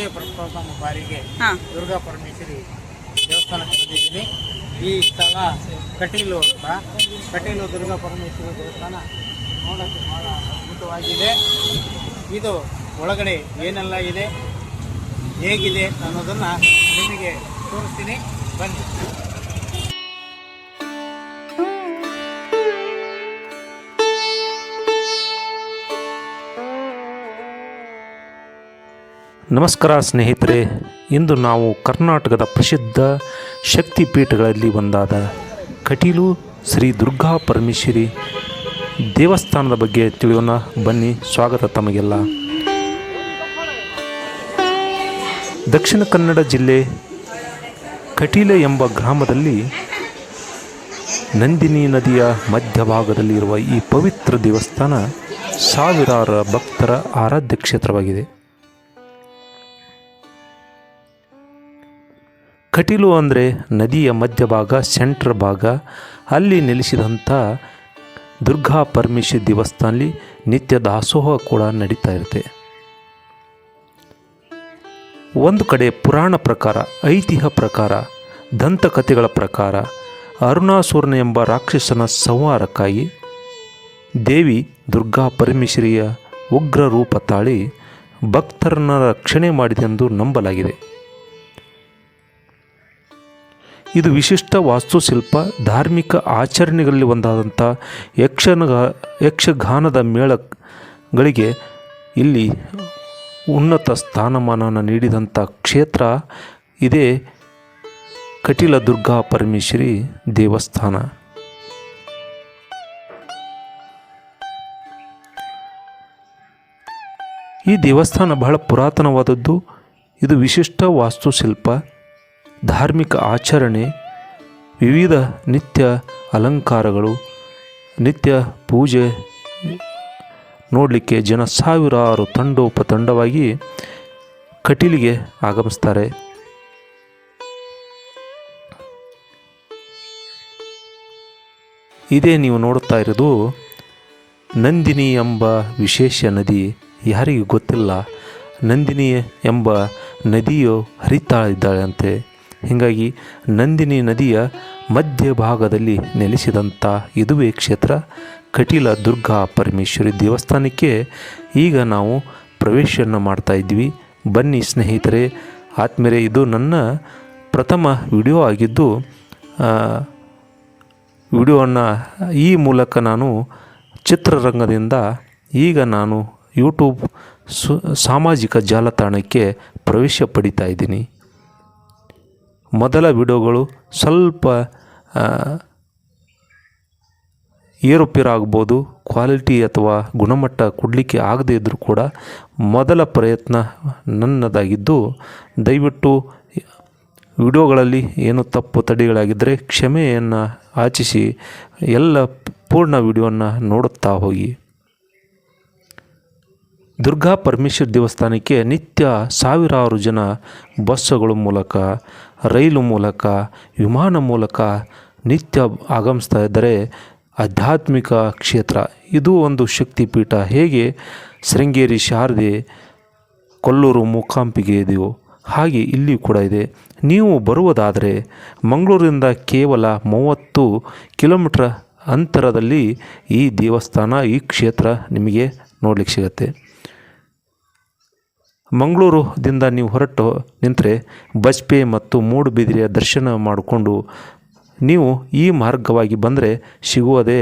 ಇದೇ ಪ್ರಪ್ರಥಮ ಬಾರಿಗೆ ದುರ್ಗಾ ಪರಮೇಶ್ವರಿ ದೇವಸ್ಥಾನಕ್ಕೆ ಬಂದಿದ್ದೀನಿ. ಈ ಸ್ಥಳ ಕಟೀಲು ಅಂತ. ಕಟೀಲು ದುರ್ಗಾ ಪರಮೇಶ್ವರಿ ದೇವಸ್ಥಾನ ನೋಡೋಕ್ಕೆ ಭಾಳ ಅದ್ಭುತವಾಗಿದೆ. ಇದು ಒಳಗಡೆ ಏನೆಲ್ಲ ಇದೆ, ಹೇಗಿದೆ ಅನ್ನೋದನ್ನು ನಿಮಗೆ ತೋರಿಸ್ತೀನಿ, ಬನ್ನಿ. ನಮಸ್ಕಾರ ಸ್ನೇಹಿತರೆ, ಇಂದು ನಾವು ಕರ್ನಾಟಕದ ಪ್ರಸಿದ್ಧ ಶಕ್ತಿಪೀಠಗಳಲ್ಲಿ ಒಂದಾದ ಕಟೀಲು ಶ್ರೀ ದುರ್ಗಾ ಪರಮೇಶ್ವರಿ ದೇವಸ್ಥಾನದ ಬಗ್ಗೆ ತಿಳಿಯೋಣ ಬನ್ನಿ. ಸ್ವಾಗತ ತಮಗೆಲ್ಲ. ದಕ್ಷಿಣ ಕನ್ನಡ ಜಿಲ್ಲೆ ಕಟೀಲೆ ಎಂಬ ಗ್ರಾಮದಲ್ಲಿ ನಂದಿನಿ ನದಿಯ ಮಧ್ಯಭಾಗದಲ್ಲಿರುವ ಈ ಪವಿತ್ರ ದೇವಸ್ಥಾನ ಸಾವಿರಾರು ಭಕ್ತರ ಆರಾಧ್ಯ ಕ್ಷೇತ್ರವಾಗಿದೆ. ಕಟೀಲು ಅಂದರೆ ನದಿಯ ಮಧ್ಯಭಾಗ, ಸೆಂಟ್ರ್ ಭಾಗ. ಅಲ್ಲಿ ನೆಲೆಸಿದಂಥ ದುರ್ಗಾ ಪರಮೇಶ್ವರಿ ದೇವಸ್ಥಾನದಲ್ಲಿ ನಿತ್ಯ ದಾಸೋಹ ಕೂಡ ನಡೀತಾ ಇರುತ್ತೆ. ಒಂದು ಕಡೆ ಪುರಾಣ ಪ್ರಕಾರ, ಐತಿಹ್ಯ ಪ್ರಕಾರ, ದಂತಕಥೆಗಳ ಪ್ರಕಾರ ಅರುಣಾಸುರನ ಎಂಬ ರಾಕ್ಷಸನ ಸಂಹಾರಕ್ಕಾಗಿ ದೇವಿ ದುರ್ಗಾ ಪರಮೇಶ್ವರಿಯ ಉಗ್ರ ರೂಪ ತಾಳಿ ಭಕ್ತರನ್ನು ರಕ್ಷಣೆ ಮಾಡಿದೆಂದು ನಂಬಲಾಗಿದೆ. ಇದು ವಿಶಿಷ್ಟ ವಾಸ್ತುಶಿಲ್ಪ, ಧಾರ್ಮಿಕ ಆಚರಣೆಗಳಲ್ಲಿ ಒಂದಾದಂಥ ಯಕ್ಷಗಾನದ ಮೇಳಗಳಿಗೆ ಇಲ್ಲಿ ಉನ್ನತ ಸ್ಥಾನಮಾನವನ್ನು ನೀಡಿದಂಥ ಕ್ಷೇತ್ರ ಇದೇ ಕಟೀಲ ದುರ್ಗಾ ಪರಮೇಶ್ವರಿ ದೇವಸ್ಥಾನ. ಈ ದೇವಸ್ಥಾನ ಬಹಳ ಪುರಾತನವಾದದ್ದು. ಇದು ವಿಶಿಷ್ಟ ವಾಸ್ತುಶಿಲ್ಪ, ಧಾರ್ಮಿಕ ಆಚರಣೆ, ವಿವಿಧ ನಿತ್ಯ ಅಲಂಕಾರಗಳು, ನಿತ್ಯ ಪೂಜೆ ನೋಡಲಿಕ್ಕೆ ಜನ ಸಾವಿರಾರು ತಂಡೋಪತಂಡವಾಗಿ ಕಟೀಲಿಗೆ ಆಗಮಿಸ್ತಾರೆ. ಇದೇ ನೀವು ನೋಡುತ್ತಾ ಇರೋದು ನಂದಿನಿ ಎಂಬ ವಿಶೇಷ ನದಿ. ಯಾರಿಗೂ ಗೊತ್ತಿಲ್ಲ, ನಂದಿನಿ ಎಂಬ ನದಿಯು ಹರಿತಾ ಇದ್ದಾಳೆ ಅಂತೆ. ಹೀಗಾಗಿ ನಂದಿನಿ ನದಿಯ ಮಧ್ಯಭಾಗದಲ್ಲಿ ನೆಲೆಸಿದಂಥ ಇದುವೇ ಕ್ಷೇತ್ರ ಕಟೀಲ ದುರ್ಗಾ ಪರಮೇಶ್ವರಿ ದೇವಸ್ಥಾನಕ್ಕೆ ಈಗ ನಾವು ಪ್ರವೇಶವನ್ನು ಮಾಡ್ತಾ ಇದ್ವಿ. ಬನ್ನಿ ಸ್ನೇಹಿತರೆ, ಆತ್ಮೀಯರೇ, ಇದು ನನ್ನ ಪ್ರಥಮ ವಿಡಿಯೋ ಆಗಿದ್ದು, ವಿಡಿಯೋವನ್ನು ಈ ಮೂಲಕ ನಾನು ಚಿತ್ರರಂಗದಿಂದ ಈಗ ನಾನು ಯೂಟ್ಯೂಬ್ ಸಾಮಾಜಿಕ ಜಾಲತಾಣಕ್ಕೆ ಪ್ರವೇಶ ಪಡಿತಾ ಇದ್ದೀನಿ. ಮೊದಲ ವಿಡಿಯೋಗಳು ಸ್ವಲ್ಪ ಏರುಪೇರಾಗ್ಬೋದು, ಕ್ವಾಲಿಟಿ ಅಥವಾ ಗುಣಮಟ್ಟ ಕೊಡಲಿಕ್ಕೆ ಆಗದೇ ಇದ್ದರೂ ಕೂಡ ಮೊದಲ ಪ್ರಯತ್ನ ನನ್ನದಾಗಿದ್ದು, ದಯವಿಟ್ಟು ವಿಡಿಯೋಗಳಲ್ಲಿ ಏನು ತಪ್ಪು ತಡೆಗಳಾಗಿದ್ದರೆ ಕ್ಷಮೆಯನ್ನು ಯಾಚಿಸಿ ಎಲ್ಲ ಪೂರ್ಣ ವಿಡಿಯೋವನ್ನು ನೋಡುತ್ತಾ ಹೋಗಿ. ದುರ್ಗಾ ಪರಮೇಶ್ವರಿ ದೇವಸ್ಥಾನಕ್ಕೆ ನಿತ್ಯ ಸಾವಿರಾರು ಜನ ಬಸ್ಸುಗಳ ಮೂಲಕ, ರೈಲು ಮೂಲಕ, ವಿಮಾನ ಮೂಲಕ ನಿತ್ಯ ಆಗಮಿಸ್ತಾ ಇದ್ದರೆ ಆಧ್ಯಾತ್ಮಿಕ ಕ್ಷೇತ್ರ ಇದು ಒಂದು ಶಕ್ತಿಪೀಠ. ಹೇಗೆ ಶೃಂಗೇರಿ ಶಾರದೆ, ಕೊಲ್ಲೂರು ಮೂಕಾಂಬಿಕೆ ಇದೆಯೋ ಹಾಗೆ ಇಲ್ಲಿ ಕೂಡ ಇದೆ. ನೀವು ಬರುವುದಾದರೆ ಮಂಗಳೂರಿನಿಂದ ಕೇವಲ 30 ಕಿಲೋಮೀಟರ್ ಅಂತರದಲ್ಲಿ ಈ ದೇವಸ್ಥಾನ, ಈ ಕ್ಷೇತ್ರ ನಿಮಗೆ ನೋಡಲಿಕ್ಕೆ ಸಿಗುತ್ತೆ. ಮಂಗಳೂರುದಿಂದ ನೀವು ಹೊರಟು ನಿಂತರೆ ಬಜ್ಪೆ ಮತ್ತು ಮೂಡುಬಿದಿರೆಯ ದರ್ಶನ ಮಾಡಿಕೊಂಡು ನೀವು ಈ ಮಾರ್ಗವಾಗಿ ಬಂದರೆ ಸಿಗುವುದೇ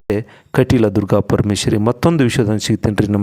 ಕಟೀಲ ದುರ್ಗಾ ಪರಮೇಶ್ವರಿ. ಮತ್ತೊಂದು ವಿಷಯದಲ್ಲಿ ಸಿಗ್ತೀನಿ ರೀ. ನಮಸ್ತೆ.